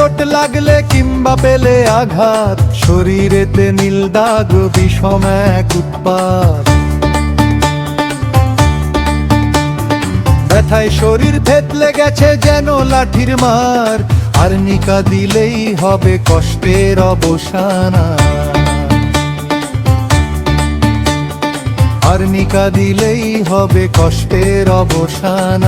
চোট লাগলে কিংবা পেলে আঘাত, শরীরেতে নীল দাগ বিষম এক উৎপাত। ব্যথায় শরীর থেতলে গেছে যেন লাঠির মার, আর্নিকা দিলেই হবে কষ্টের অবসান। আর্নিকা দিলেই হবে কষ্টের অবসান।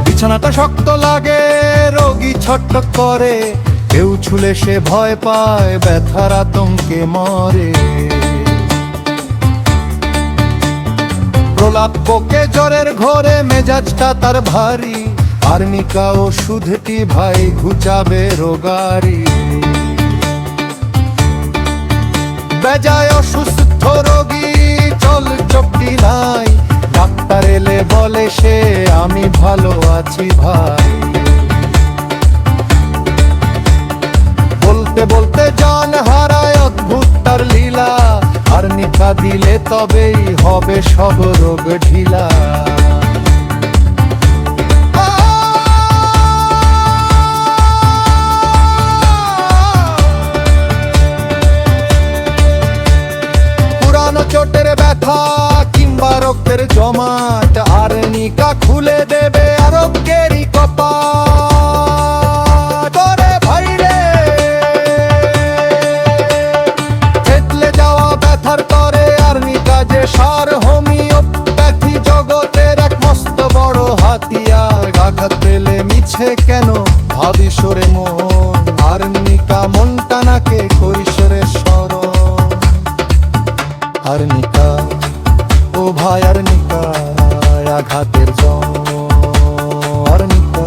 বিছানাটা শক্ত লাগে, রোগী ছটফট করে, কেউ ছুলে সে ভয় পায়, ব্যথার আতঙ্কে মরে। প্রলাপ বকে জ্বরের ঘোরে, মেজাজটা তার ভারী, আর্নিকা ওষুধটি ভাই ঘুচাবে রোগারি। বেজায় অসুস্থ রোগী চল চোখটি নাই, ডাক্তার এলে বলে সে আমি ভালো আছি ভাই। বলতে বলতে জান হারায় অদ্ভুত তার লীলা, আর্নিকা দিলে তবেই হবে সব রোগ ঢিলা। পুরানো চোটের ব্যথা কিংবা রক্তের জমাট, আর্নিকা খুলে দেবে আরোগ্যেরই কপাট। ওরে ভাইরে, থেতলে যাওয়া ব্যথার তরে আর্নিকা যে সার, হোমিওপ্যাথি জগতের এক মস্ত বড় হাতিয়ার। আঘাত পেলে মিছে কেন ভাবিস রে মন, আর্নিকা মনটা নাকে কৈশোরে স্মরণ। আর্নিকা ও ভাই আর্নিকা, আঘাতের জন্য আর্নিকা।